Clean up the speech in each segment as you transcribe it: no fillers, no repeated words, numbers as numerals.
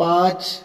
5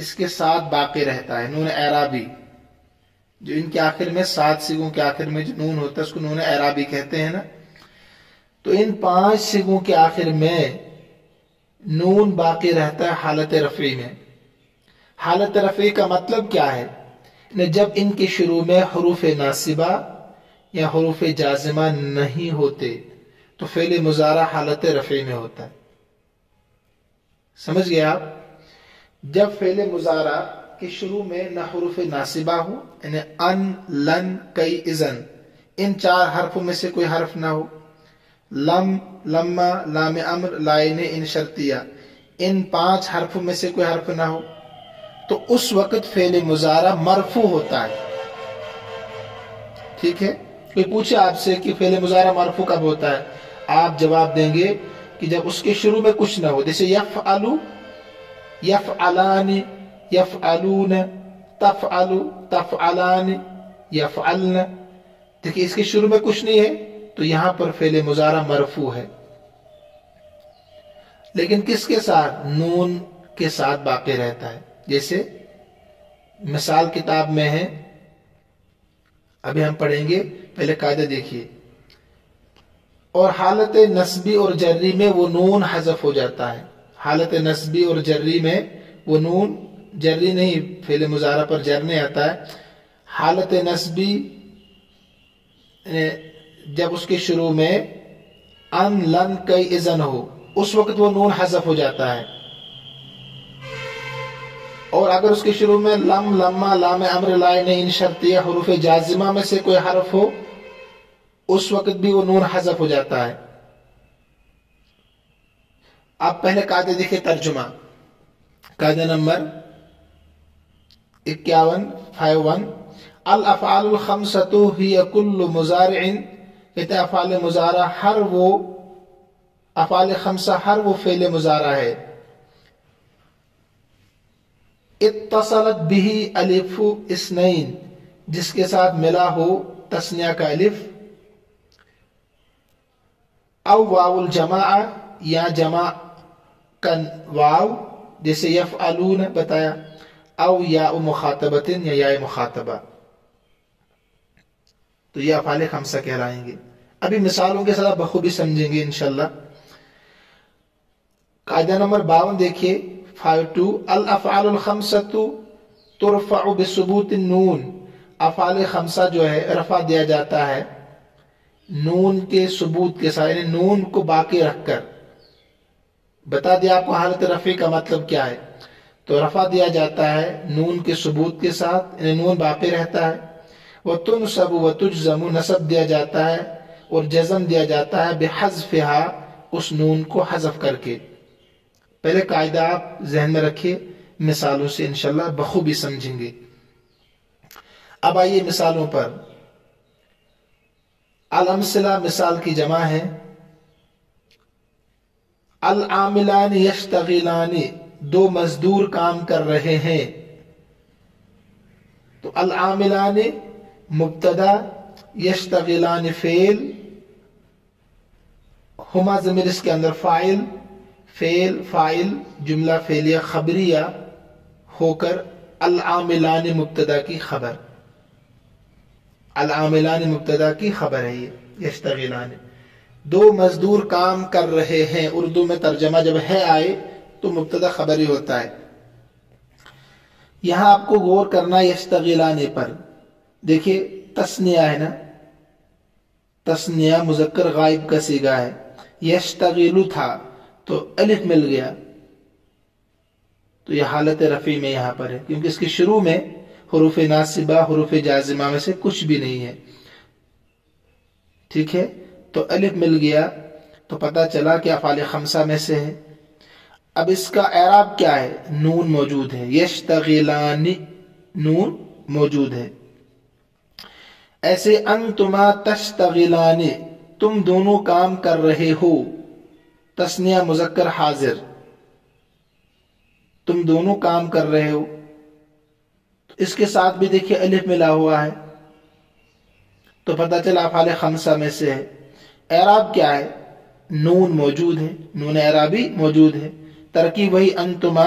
اس کے ساتھ باقی رہتا ہے، نون اعرابی، جو ان کے آخر میں 7 سیغوں کے آخر میں جو نون ہوتا ہے اس کو نون اعرابی کہتے ہیں نا. تو ان 5 سیغوں کے آخر میں نون باقی رہتا ہے حالت رفعی میں. حالت رفعی کا مطلب کیا ہے؟ جب ان کے شروع میں حروف ناصبہ یا حروف جازمہ نہیں ہوتے تو فعل مضارع حالت رفعی میں ہوتا ہے. سمجھ گئے آپ؟ جب فعل مضارع کے شروع میں نہ حروف ناصبہ ہو، یعنی ان، لن، کئی، اذن، ان 4 حرفوں میں سے کوئی حرف نہ ہو، لم، لما، لام امر، لائن ان شرطیہ، ان 5 حرفوں میں سے کوئی حرف نہ ہو، تو اس وقت فعل مضارع مرفوع ہوتا ہے. ٹھیک ہے؟ کوئی پوچھے آپ سے کہ فعل مضارع مرفوع کب ہوتا ہے، آپ جواب دیں گے کہ جب اس کے شروع میں کچھ نہ ہو، جیسے یفعلو، یفعلان، یفعلون، تفعلو، تفعلان، یفعلن. دیکھیں اس کے شروع میں کچھ نہیں ہے تو یہاں پر فعل مضارع مرفوع ہے، لیکن کس کے ساتھ؟ نون کے ساتھ باقی رہتا ہے. جیسے مثال کتاب میں ہے، ابھی ہم پڑھیں گے، پہلے قاعدہ دیکھیے. اور حالت نصبی اور جری میں وہ نون حذف ہو جاتا ہے. حالت نصبی اور جری میں وہ نون، جری نہیں، فعل مضارع پر جر نہیں آتا ہے. حالت نصبی جب اس کے شروع میں ان، لن، کئی، اذن ہو، اس وقت وہ نون حذف ہو جاتا ہے. اور اگر اس کے شروع میں لم، لما، لام امر، لائن ان شرطیہ، حروف جازمہ میں سے کوئی حرف ہو، اس وقت بھی وہ نون حذف ہو جاتا ہے. آپ پہلے قاعدہ دیکھیں، ترجمہ. قاعدہ نمبر 51 الافعال الخمسۃ ہی کل مضارع، کہتے ہیں افعال مضارع افعال خمسہ ہر وہ فعل مضارع ہے اتصلت به الف اثنین، جس کے ساتھ ملا ہو تثنیہ کا الف، او واو الجماع، یا جمع کا واو، جیسے یفعلون بتایا، او یا مخاطبت، یا یا مخاطبہ، تو یہ افعال خمسہ کہلائیں گے. ابھی مثالوں کے ساتھ بخوبی سمجھیں گے انشاءاللہ. قاعدہ نمبر 52 دیکھیے، 52 الافعال الخمسۃ ترفع بثبوت النون، افعال خمسہ جو ہے رفع دیا جاتا ہے نون کے ثبوت کے ساتھ، یعنی نون کو باقی رکھ کر. بتا دیا آپ کو حالت رفع کا مطلب کیا ہے. تو رفع دیا جاتا ہے نون کے ثبوت کے ساتھ، یعنی نون باقی رہتا ہے. وتنصب وتجزم، نصب دیا جاتا ہے اور جزم دیا جاتا ہے بحذفها، اس نون کو حذف کر کے. پہلے قاعدہ آپ ذہن میں رکھیے، مثالوں سے انشاءاللہ بخوبی سمجھیں گے. اب آئیے مثالوں پر. الامثلہ مثال کی جمع ہے. العاملان یشتغلان، 2 مزدور کام کر رہے ہیں. تو العاملان مبتدا، یشتغلان فعل، ہما ضمیر اس کے اندر فاعل، فاعل جملہ فعلیہ خبریہ ہو کر العاملان مبتدا کی خبر. العاملان مبتدا کی خبر ہے یہ یشتغلان. 2 مزدور کام کر رہے ہیں، اردو میں ترجمہ جب ہے آئے تو مبتدا خبر ہی ہوتا ہے. یہاں آپ کو غور کرنا یشتغلان پر. دیکھیے تثنیہ ہے نا، تثنیہ مذکر غائب کا صیغہ ہے. یشتغل تھا تو الف مل گیا، تو یہ حالت رفع میں یہاں پر ہے، کیونکہ اس کے شروع میں حروف ناصبہ، حروف جازمہ میں سے کچھ بھی نہیں ہے. ٹھیک ہے، تو الف مل گیا تو پتہ چلا کہ افعال خمسہ میں سے ہے. اب اس کا اعراب کیا ہے؟ نون موجود ہے، یشتغلان نون موجود ہے. ایسے انتما تشتغلان، تم دونوں کام کر رہے ہو، تثنیہ مذکر حاضر، تم دونوں کام کر رہے ہو. اس کے ساتھ بھی دیکھیے الف ملا ہوا ہے تو پتہ چلا افعال خمسہ میں سے ہے. اعراب کیا ہے؟ نون موجود ہے، نون اعرابی موجود ہے. ترکیب وہی انتما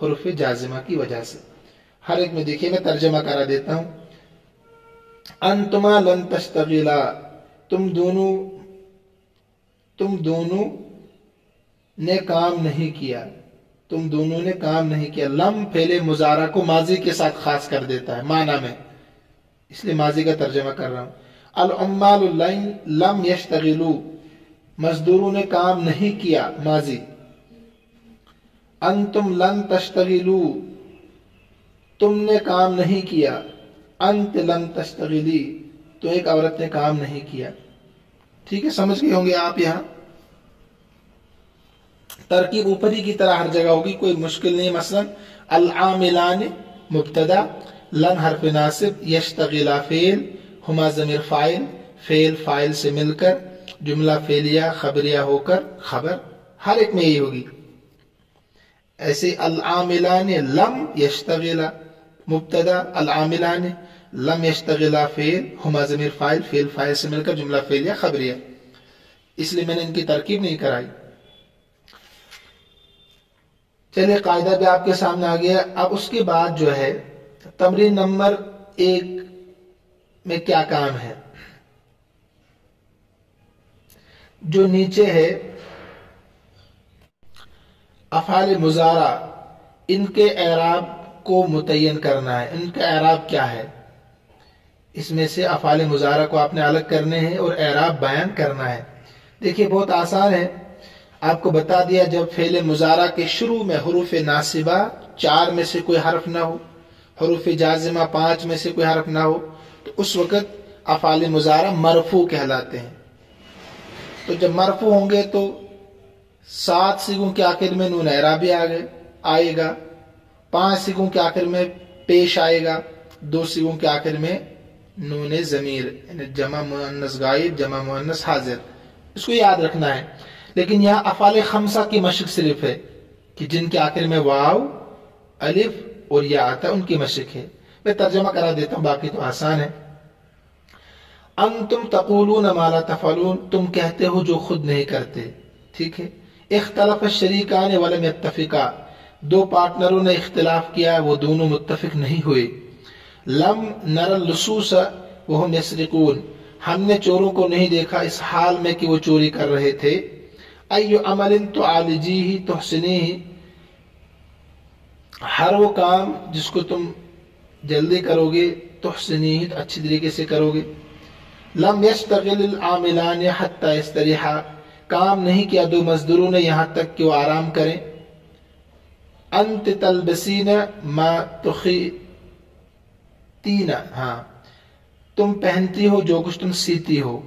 حروف جازمہ کی وجہ سے۔ ہر ایک میں دیکھیے میں ترجمہ کرا دیتا ہوں۔ انتما لن تشتغلا، تم دونوں نے کام نہیں کیا، تم دونوں نے کام نہیں کیا۔ لم فعل مضارع کو ماضی کے ساتھ خاص کر دیتا ہے معنی میں، اس لیے ماضی کا ترجمہ کر رہا ہوں۔ العمال لم یشتغلوا، مزدوروں نے کام نہیں کیا ماضی۔ انتم لن تشتغلوا، تم نے کام نہیں کیا۔ انت لن تشتغلی، تو ایک عورت نے کام نہیں کیا۔ ٹھیک ہے، سمجھ گئے ہوں گے آپ یہاں؟ ترکیب اوپری کی طرح ہر جگہ ہوگی، کوئی مشکل نہیں۔ مثلا العاملان مبتدا، لن حرف ناصب، یشتغلا فعل، ہما ضمیر فاعل، فعل فاعل سے مل کر جملہ فعلیہ خبریہ ہو کر خبر، ہر ایک میں یہی ہوگی۔ ایسے العاملان لم یشتغلا مبتدا، العاملان لم یشتغلا فعل، ہما ضمیر فاعل، فعل فاعل سے مل کر جملہ فعلیہ خبریہ، اس لیے میں نے ان کی ترکیب نہیں کرائی۔ چلیے قاعدہ بھی آپ کے سامنے آ گیا۔ اب اس کے بعد جو ہے تمرین نمبر 1 میں کیا کام ہے، جو نیچے ہے افعال مضارع، ان کے اعراب کو متعین کرنا ہے۔ ان کا اعراب کیا ہے، اس میں سے افعال مضارع کو آپ نے الگ کرنے ہیں اور اعراب بیان کرنا ہے۔ دیکھیے بہت آسان ہے، آپ کو بتا دیا جب فعل مضارع کے شروع میں حروف ناصبہ 4 میں سے کوئی حرف نہ ہو، حروف جازمہ 5 میں سے کوئی حرف نہ ہو، تو اس وقت افعال مضارع مرفوع کہلاتے ہیں۔ تو جب مرفوع ہوں گے تو 7 صیغوں کے آخر میں نون اعرابی آئے گا، 5 صیغوں کے آخر میں پیش آئے گا، 2 صیغوں کے آخر میں نون ضمیر، یعنی جمع مؤنث غائب جمع مؤنث حاضر، اس کو یاد رکھنا ہے۔ لیکن یہاں افعال خمسہ کی مشق صرف ہے کہ جن کے آخر میں واو، الف اور یا آتا ہے، ان کی مشق ہے۔ میں ترجمہ کرا دیتا ہوں، باقی تو آسان ہے۔ انتم تقولون ما لا تفعلون، تم کہتے ہو جو خود نہیں کرتے، ٹھیک ہے۔ اختلف الشریکان ولم یتفقا، 2 پارٹنروں نے اختلاف کیا، وہ دونوں متفق نہیں ہوئے۔ لم نر اللصوص وهم یسرقون، ہم نے چوروں کو نہیں دیکھا اس حال میں کہ وہ چوری کر رہے تھے۔ ای عمل تعالجیہ تحسنیہ، ہر وہ کام جس کو تم جلدی کرو گے، تحسنیہ اچھی طریقے سے کرو گے۔ لم یشتغل العاملان حتی یستریحا، کام نہیں کیا 2 مزدوروں نے یہاں تک کہ وہ آرام کریں۔ انت تلبسین ما تخیطین، تم پہنتی ہو جو کچھ تم سیتی ہو۔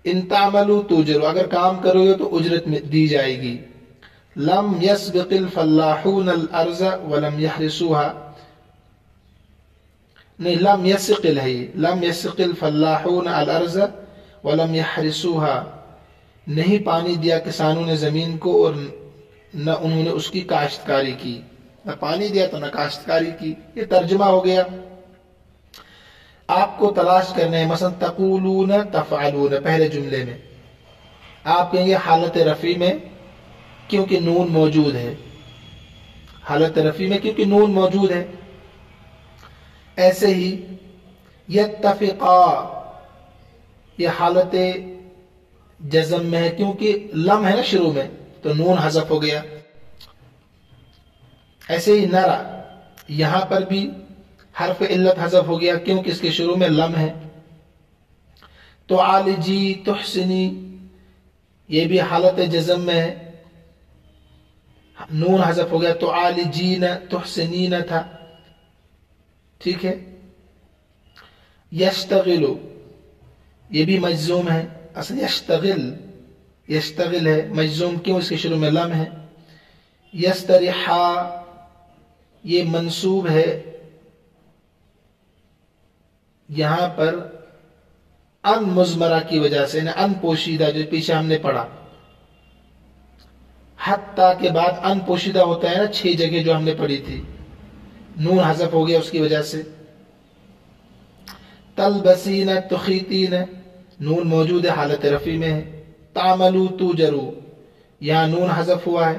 ان تعملوا تؤجروا، اگر کام کرو گے تو اجرت دی جائے گی۔ لم يسبق الفلاحون الارض ولم يحرسوها، نہیں لم يسقل ہے، لم يسق الفلاحون الارض ولم يحرسوها، نہیں پانی دیا کسانوں نے زمین کو اور نہ انہوں نے اس کی کاشتکاری کی، نہ پانی دیا تو نہ کاشتکاری کی۔ یہ ترجمہ ہو گیا۔ آپ کو تلاش کرنے ہیں، مثلا تقولون تفعلون، پہلے جملے میں آپ کہیں گے حالت رفع میں کیونکہ نون موجود ہے، حالت رفع میں کیونکہ نون موجود ہے۔ ایسے ہی یتفقا، یہ حالت جزم میں ہے کیونکہ لم ہے نا شروع میں، تو نون حذف ہو گیا۔ ایسے ہی نرا، یہاں پر بھی حرف علت حذف ہو گیا کیونکہ اس کے شروع میں لم ہے۔ تعالجی تحسنی، یہ بھی حالت جزم میں ہے، نون حذف ہو گیا، تعالجین تحسنین تھا، ٹھیک ہے۔ یشتغلو، یہ بھی مجزوم ہے، اصل یشتغل ہے، مجزوم کیوں، اس کے شروع میں لم ہے۔ یستریحا، یہ منصوب ہے، یہاں پر ان مضمرہ کی وجہ سے، ان پوشیدہ جو پیچھے ہم نے پڑھا، حتی کے بعد ان پوشیدہ ہوتا ہے نا، 6 جگہ جو ہم نے پڑھی تھی، نون حذف ہو گیا اس کی وجہ سے۔ تلبسین تخیطین، نون موجود ہے، حالت رفع میں ہے۔ تعملوا توجروا، یہاں نون حذف ہوا ہے،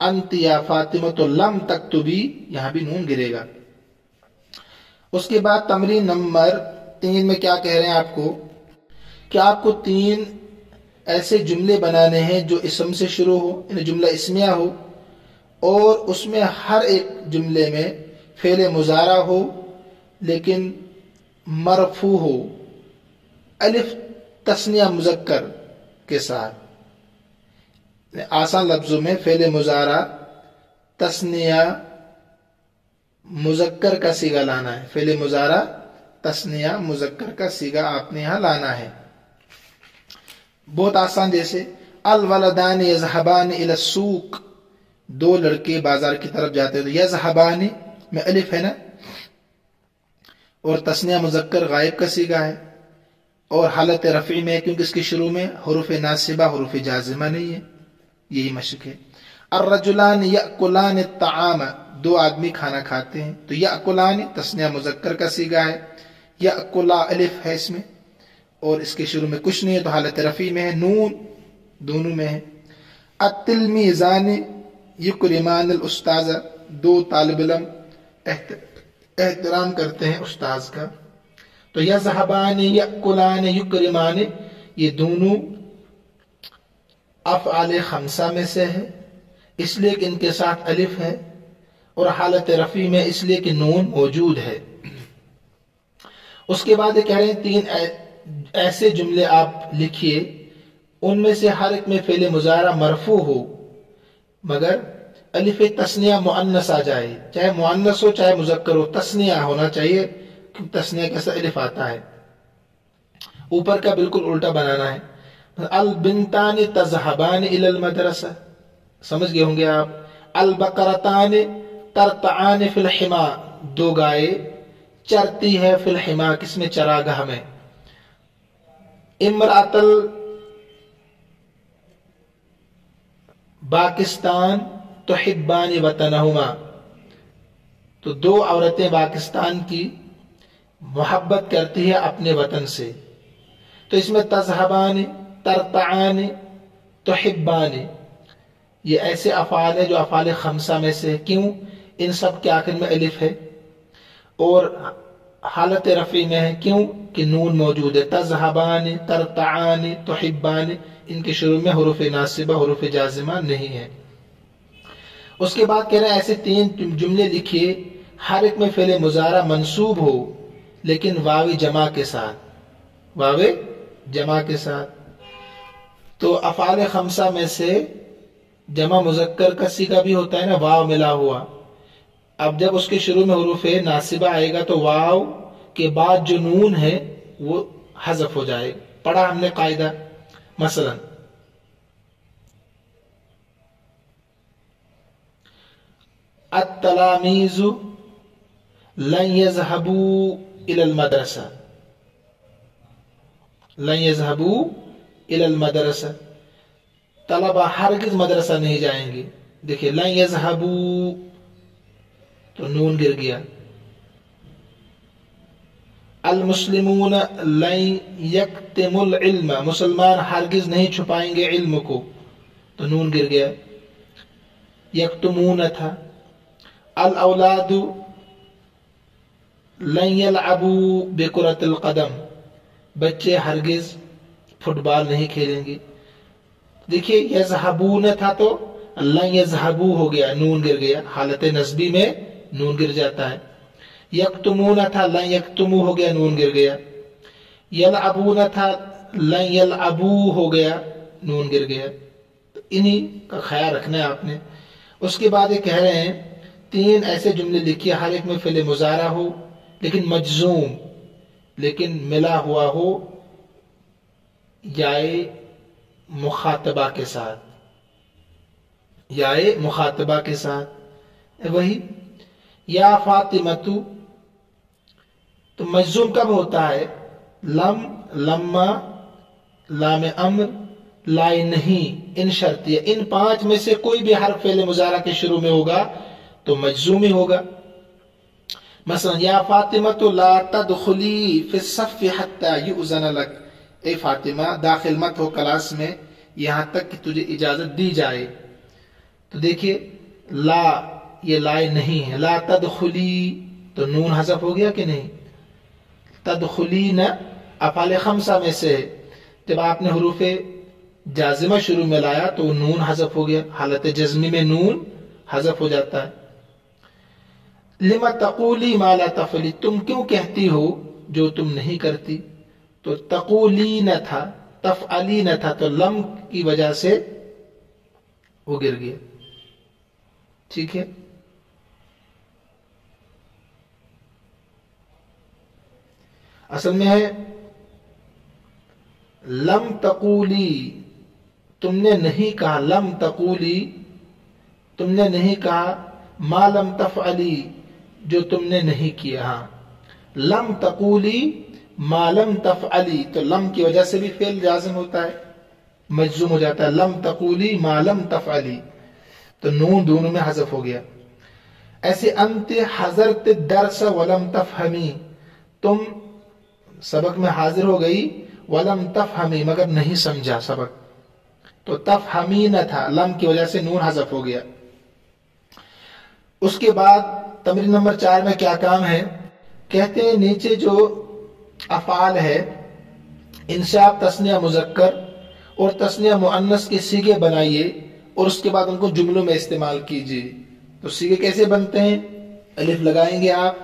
انت یا فاطمہ تو لم تکتبی، یہاں بھی نون گرے گا۔ اس کے بعد تمرین نمبر 3 میں کیا کہہ رہے ہیں آپ کو کہ آپ کو 3 ایسے جملے بنانے ہیں جو اسم سے شروع ہو، یعنی جملہ اسمیہ ہو، اور اس میں ہر ایک جملے میں فعل مضارع ہو لیکن مرفوع ہو الف تثنیہ مذکر کے ساتھ۔ آسان لفظوں میں فعل مضارع تثنیہ مذکر کا صیغہ لانا ہے، فعل مضارع تثنیہ مذکر کا صیغہ آپ نے یہاں لانا ہے۔ بہت آسان، جیسے الولدان یذهبان الی السوق، 2 لڑکے بازار کی طرف جاتے ہیں، تو یذهبان میں الف ہے نا، اور تثنیہ مذکر غائب کا صیغہ ہے، اور حالت رفعی میں کیونکہ اس کے شروع میں حروف ناصبہ حروف جازمہ نہیں ہے، یہی مشق ہے۔ الرجلان یأکلان الطعام، 2 آدمی کھانا کھاتے ہیں، تو یأکلان تثنیہ مذکر کا صیغہ ہے، یأکلا الف ہے اس میں، اور اس کے شروع میں کچھ نہیں ہے تو حالت رفعی میں ہے، نون دونوں میں ہے۔ التلمیذان یکرمان الاستاذ، 2 طالب علم احترام کرتے ہیں استاذ کا، تو یذهبان یأکلان یکرمان، یہ دونوں افعال خمسہ میں سے ہے اس لیے کہ ان کے ساتھ الف ہے، اور حالت رفعی میں اس لیے کہ نون موجود ہے۔ اس کے بعد یہ کہہ رہے ہیں 3 ایسے جملے آپ لکھیے ان میں سے ہر ایک میں فعل مضارع مرفوع ہو مگر الف تثنیہ مؤنث آ جائے، چاہے مؤنث ہو چاہے مذکر ہو، تثنیہ ہونا چاہیے کیونکہ تثنیہ کے ساتھ الف آتا ہے۔ اوپر کا بالکل الٹا بنانا ہے، البنتان تذهبان الى المدرسہ، سمجھ گئے ہوں گے آپ۔ البقرتان ترتعان فی الحما، 2 گائے چرتی ہے فی الحما، کس میں؟ چراگاہ میں۔ امرأۃ پاکستان تحبان وطنہما، تو 2 عورتیں پاکستان کی محبت کرتی ہے اپنے وطن سے، تو اس میں تذهبان ترتعان تحبان، یہ ایسے افعال ہیں جو افعال خمسہ میں سے ہے، کیوں؟ ان سب کے آخر میں الف ہے، اور حالت رفعی میں ہے، کیوں کہ نون موجود ہے۔ تذهبان ترتعان تحبان، ان کے شروع میں حروف ناصبہ حروف جازمہ نہیں ہے۔ اس کے بعد کہہ رہے ہیں ایسے 3 جملے لکھیے ہر ایک میں فعل مضارع منصوب ہو لیکن واو جمع کے ساتھ، واو جمع کے ساتھ۔ تو افعال خمسہ میں سے جمع مذکر کا صیغہ بھی ہوتا ہے نا، واو ملا ہوا، اب جب اس کے شروع میں حروف ناصبہ آئے گا تو واو کے بعد جو نون ہے وہ حذف ہو جائے۔ پڑھا ہم نے قاعدہ، مثلا التلامیذ لن يذهبوا الى المدرسہ، لن يذهبوا الى المدرسہ، طلبہ ہرگز مدرسہ نہیں جائیں گے، دیکھیں لن يذهبوا تو نون گر گیا۔ المسلمون لن یکتموا العلم، مسلمان ہرگز نہیں چھپائیں گے علم کو، تو نون گر گیا، یکتمون تھا۔ الاولاد لن یلعبوا بکرۃ القدم، بچے ہرگز فٹ بال نہیں کھیلیں گے، دیکھیے یذهبون تھا تو لن یذهبوا ہو گیا، نون گر گیا، حالت نصبی میں نون گر جاتا ہے۔ یکتمون تھا لن یکتموا ہو گیا، نون گر گیا۔ یلعبون تھا لن یلعبوا ہو گیا، نون گر گیا۔ انہی کا خیال رکھنا ہے آپ نے۔ اس کے بعد یہ کہہ رہے ہیں 3 ایسے جملے لکھیے ہر ایک میں فعل مضارع ہو لیکن مجزوم، لیکن ملا ہوا ہو یائے مخاطبہ کے ساتھ، یائے مخاطبہ کے ساتھ۔ وہی یا فاطمۃ، تو مجزوم کب ہوتا ہے؟ لم، لما، لام امر، لائے نہیں، ان شرطیہ، ان 5 میں سے کوئی بھی حرف فعل مضارع کے شروع میں ہوگا تو مجزوم ہی ہوگا۔ مثلا یا فاطمۃ لا تدخلی فی الصف حتی یؤذن لک، اے فاطمہ داخل مت ہو کلاس میں یہاں تک کہ تجھے اجازت دی جائے، تو تو دیکھیے لا، یہ لائے نہیں ہے، لا تدخلی تو نون حذف ہو گیا کہ نہیں؟ تدخلین افعال خمسہ میں سے جب آپ نے حروف جازمہ شروع میں لایا تو نون حذف ہو گیا، حالت جزمی میں نون حذف ہو جاتا ہے۔ لما تقولی ما لا تفعلی، تم کیوں کہتی ہو جو تم نہیں کرتی؟ تو تقولین تھا، تفعلین تھا، تو لم کی وجہ سے وہ گر گیا، ٹھیک ہے۔ اصل میں ہے لم تقولی، تم نے نہیں کہا، لم تقولی تم نے نہیں کہا، ما لم تفعلی جو تم نے نہیں کیا، ہاں لم تقولی ما لم تفعلی، تو لم کی وجہ سے بھی فعل جازم ہوتا ہے، مجزوم ہو جاتا ہے، لم تقولی ما لم تفعلی، تو نون دونوں میں حذف ہو گیا۔ ایسے انت حضرت الدرس ولم تفہمی، تم سبق میں حاضر ہو گئی، ولم تفہمی مگر نہیں سمجھا سبق، تو تفہمی نہ تھا، لم کی وجہ سے نون حذف ہو گیا۔ اس کے بعد تمرین نمبر 4 میں کیا کام ہے؟ کہتے ہیں نیچے جو افعال ہے، انشاء تثنیہ مذکر اور تثنیہ مؤنث کے صیغے بنائیے اور اس کے بعد ان کو جملوں میں استعمال کیجیے۔ تو صیغے کیسے بنتے ہیں؟ الف لگائیں گے آپ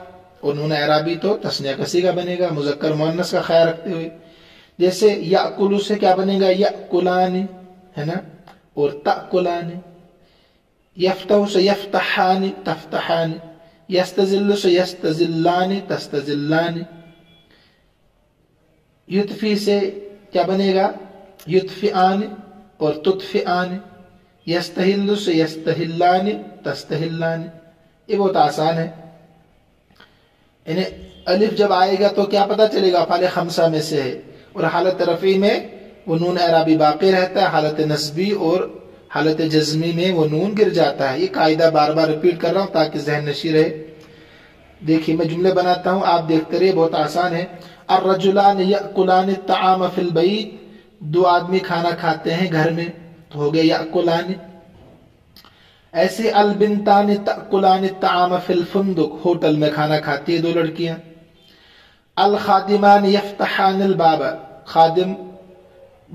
اور نون اعرابی تو تثنیہ کا صیغہ بنے گا مذکر مؤنث کا خیال رکھتے ہوئے، جیسے یأکلو سے کیا بنے گا؟ یأکلان، ہے نا، اور تأکلان۔ یفتح سے یفتحان، تفتحان۔ یستزل سے یستزلان، تستزلان۔ یطفی سے کیا بنے گا؟ یطفئان اور تطفئان۔ یستحل سے یستحلان، تستحلان۔ یہ بہت آسان ہے، یعنی الف جب آئے گا تو کیا پتہ چلے گا؟ افعال خمسہ میں سے ہے، اور حالت رفعی میں وہ نون اعرابی باقی رہتا ہے، حالت نصبی اور حالت جزمی میں وہ نون گر جاتا ہے۔ یہ قاعدہ بار بار ریپیٹ کر رہا ہوں تاکہ ذہن نشی رہے۔ دیکھیے میں جملے بناتا ہوں، آپ دیکھتے رہیے، بہت آسان ہے۔ الرجلان یأکلان الطعام فی البیت، دو آدمی کھانا کھاتے ہیں گھر میں، تو ہو گیا یأکلان۔ ایسے البنتان تأکلان الطعام فی الفندق، ہوٹل میں کھانا کھاتی ہیں دو لڑکیاں۔ الخادمان یفتحان الباب، خادم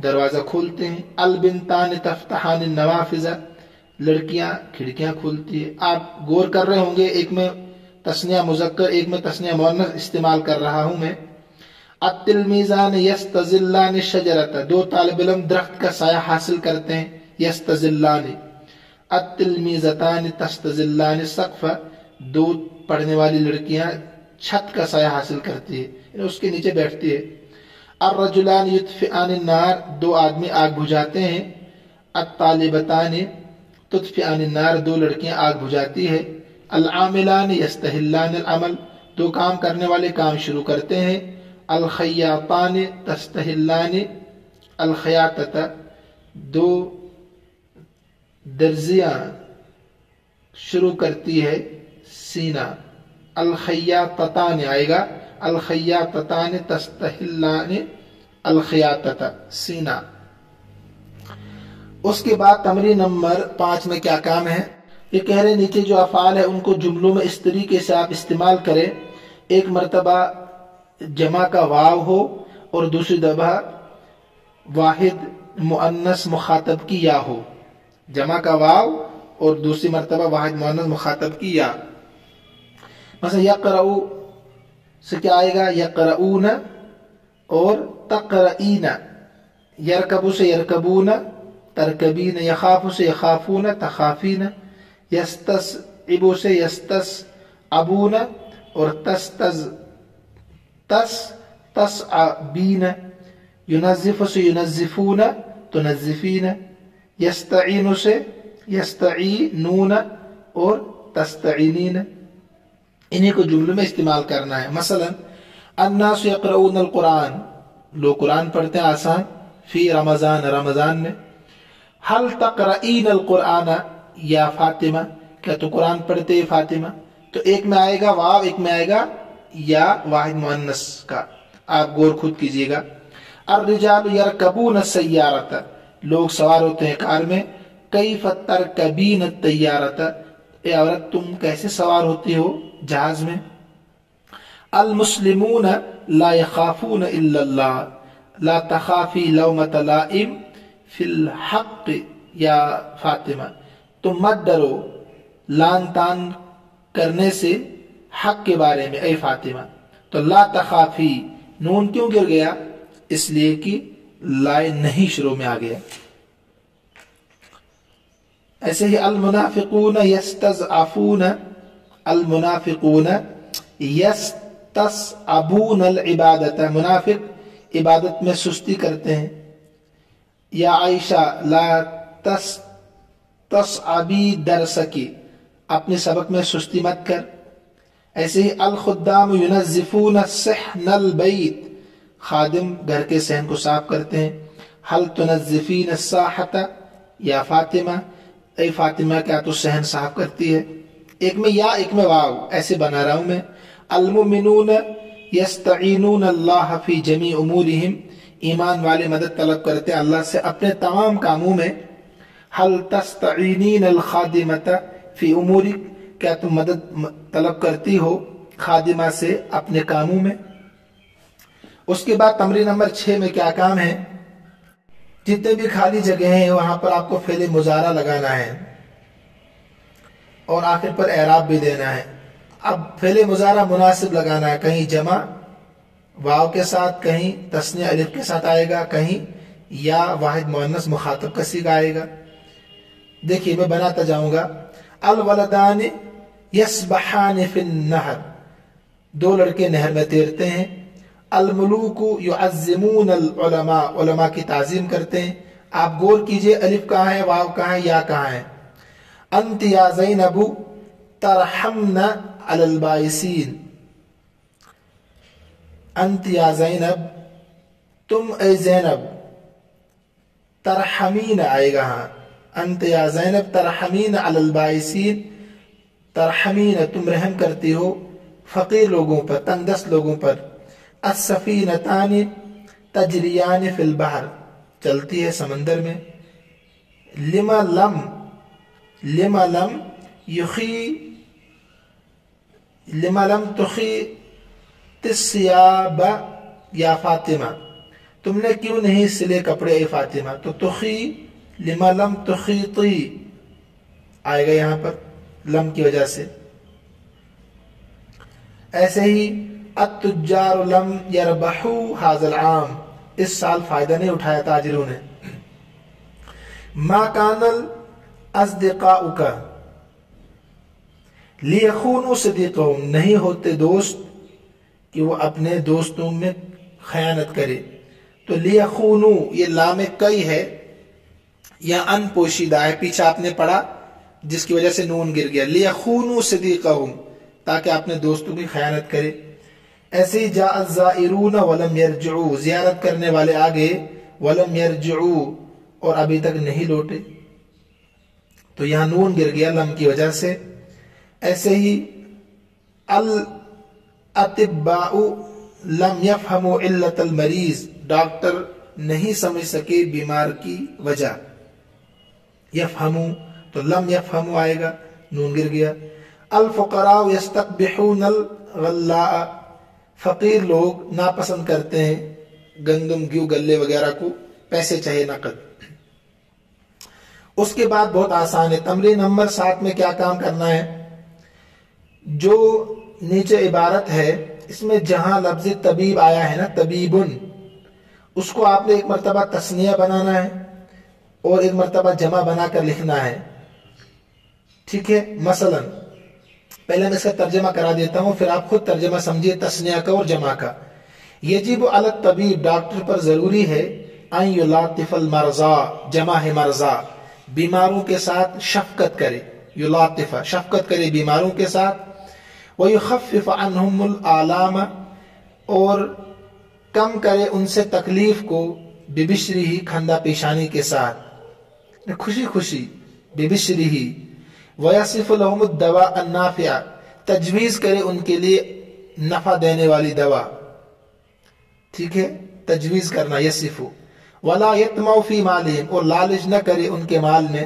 دروازہ کھولتے ہیں۔ البنتان تفتحان النوافذ، لڑکیاں کھڑکیاں کھولتی ہیں۔ آپ غور کر رہے ہوں گے، ایک میں تثنیہ مذکر ایک میں تثنیہ مؤنث استعمال کر رہا ہوں میں۔ التلمیذان یستظلان الشجرۃ، دو طالب علم درخت کا سایہ حاصل کرتے ہیں، یستظلان۔ التلمیذتان تستظلان السقف، دو پڑھنے والی لڑکیاں چھت کا سایہ حاصل کرتی ہے، یعنی اس کے نیچے بیٹھتی ہے۔ الرجلان یطفئان النار، دو آدمی آگ بجھاتے ہیں۔ الطالبتان تطفئان النار، دو لڑکیاں آگ بجھاتی ہے۔ العاملان یستحلان العمل، دو کام کرنے والے کام شروع کرتے ہیں۔ الخیاطان تستحلان الخیاطۃ، دو درزیاں شروع کرتی ہے سینا۔ الخیاطتان آئے گا، الخیاطتان تستحلان الخیاطۃ، سینا۔ اس کے بعد تمرین نمبر 5 میں کیا کام ہے؟ یہ کہہ رہے نیچے جو افعال ہے ان کو جملوں میں اس طریقے سے آپ استعمال کریں، ایک مرتبہ جمع کا واو ہو اور دوسری دفعہ واحد مؤنث مخاطب کی یا ہو، جمع کا واو اور دوسری مرتبہ واحد مؤنث مخاطب کی یا۔ مثلا یقرؤ سے کیا آئے گا؟ یقرؤون اور تقرئین۔ یرکبو سے یرکبون، ترکبین۔ یخافو سے یخافون، تخافین۔ یستسعبو سے یستسعبون اور تسعبین۔ ینظف سے ینظفون، تنظفین۔ یستعین سے یستعینون اور تستعینین۔ انہیں کو جملوں میں استعمال کرنا ہے۔ مثلا الناس یقرؤون القرآن، لوگ قرآن پڑھتے ہیں آسان، فی رمضان، رمضان میں۔ حل تقرئین القرآن یا فاطمہ، کیا تو قرآن پڑھتے فاطمہ؟ تو ایک میں آئے گا واو، ایک میں آئے گا یا واحد مؤنث کا، آپ غور خود کیجئے گا۔ الرجال یرکبون السیارۃ، لوگ سوار ہوتے ہیں کار میں۔ کیف ترکبین الطیارۃ، اے عورت تم کیسے سوار ہوتی ہو جہاز میں؟ المسلمون لا يخافون الا اللہ لا تخافی لومۃ لائم فی الحق یا فاطمہ، تم مت ڈرو لان تان کرنے سے حق کے بارے میں اے فاطمہ۔ تو لا تخافی نون کیوں گر گیا؟ اس لیے کہ لائے نہیں شروع میں آ گیا۔ ایسے ہی المنافقون یستضعفون، المنافقون یستصعبون العبادت، منافق عبادت میں سستی کرتے ہیں۔ یا عائشہ لا تصعبی درسکی، اپنے سبق میں سستی مت کر۔ ایسے ہی الخدام ینظفون صحن البیت، خادم گھر کے صحن کو صاف کرتے ہیں۔ حل تنظفین الساحۃ یا فاطمہ، اے فاطمہ کیا تو صحن صاف کرتی ہے؟ ایک میں یا ایک میں واو، ایسے بنا رہا ہوں میں۔ المؤمنون یستعینون اللہ فی جمیع امورہم، ایمان والے مدد طلب کرتے ہیں اللہ سے اپنے تمام کاموں میں۔ حل تستعینین الخادمۃ فی امورک، کیا تم مدد طلب کرتی ہو خادمہ سے اپنے کاموں میں؟ اس کے بعد تمرین نمبر 6 میں کیا کام ہے؟ جتنے بھی خالی جگہ ہیں وہاں پر آپ کو فعل مضارع لگانا ہے اور آخر پر اعراب بھی دینا ہے۔ اب فعل مضارع مناسب لگانا ہے، کہیں جمع واو کے ساتھ، کہیں تثنیہ الف کے ساتھ آئے گا، کہیں یا واحد مؤنث مخاطب کا صیغہ آئے گا۔ دیکھیے میں بناتا جاؤں گا۔ الولدان یسبحان فی النہر، دو لڑکے نہر میں تیرتے ہیں۔ الملوک یعظمون العلماء، علماء کی تعظیم کرتے ہیں۔ آپ غور کیجئے الف کہاں ہے، واو کہاں ہے، یا کہاں ہے۔ انت یا زینب ترحمن علی البائسین، انت یا زینب تم اے زینب، ترحمین آئے گا، ہاں انت یا زینب ترحمین علی البائسین، ترحمین تم رحم کرتی ہو فقیر لوگوں پر، تنگ دست لوگوں پر۔ السفینتان تجریان فی البحر، چلتی ہے سمندر میں۔ لما لم تخی الثیاب یا فاطمہ، تم نے کیوں نہیں سلے کپڑے اے فاطمہ؟ تو تخی لما لم تخیطی آئے گا یہاں پر لم کی وجہ سے۔ ایسے ہی التجار لم یربحوا ھذا العام، اس سال فائدہ نہیں اٹھایا تاجروں نے۔ ما کان الاصدقاؤک لیخونوا صدیقہم، نہیں ہوتے دوست کہ وہ اپنے دوستوں میں خیانت کرے۔ تو لیخونوا یہ لام کئی ہے یا ان پوشیدہ ہے، پیچھے آپ نے پڑھا جس کی وجہ سے نون گر گیا۔ لیخونوا صدیقہم، تاکہ اپنے دوستوں کی خیانت کرے۔ ایسے ہی جاء الزائرون ولم یرجعوا، زیارت کرنے والے آگے، ولم یرجعوا اور ابھی تک نہیں لوٹے، تو یہاں نون گر گیا لم کی وجہ سے۔ ایسے ہی الاطباء لم یفہموا علت المریض، ڈاکٹر نہیں سمجھ سکے بیمار کی وجہ۔ یفہموا تو لم یفہموا آئے گا، نون گر گیا۔ الفقراء یستقبحون الغلاء، فقیر لوگ ناپسند کرتے ہیں گندم گیہوں گلے وغیرہ کو، پیسے چاہیے نقد۔ اس کے بعد بہت آسان ہے، تمرین نمبر 7 میں کیا کام کرنا ہے؟ جو نیچے عبارت ہے اس میں جہاں لفظ طبیب آیا ہے نا، طبیبن، اس کو آپ نے ایک مرتبہ تثنیہ بنانا ہے اور ایک مرتبہ جمع بنا کر لکھنا ہے، ٹھیک ہے؟ مثلا پہلے میں اس کا ترجمہ کرا دیتا ہوں، پھر آپ خود ترجمہ سمجھیے تثنیہ کا اور جمع کا۔ یجب علی الطبیب، ڈاکٹر پر ضروری ہے، ان یلاطف المرضى، جمع ہے مرضى، بیماروں کے ساتھ شفقت کرے، یلاطف شفقت کرے بیماروں کے ساتھ، ویخفف عنہم الآلام، اور کم کرے ان سے تکلیف کو، ببشرہ کھندہ پیشانی کے ساتھ، خوشی خوشی، ببشرہ، ویصف لهم الدواء النافع، تجویز کرے ان کے لیے نفع دینے والی دوا، ٹھیک ہے؟ تجویز کرنا، یصف، ولا یطمع فی مالہم، اور لالچ نہ کرے ان کے مال میں،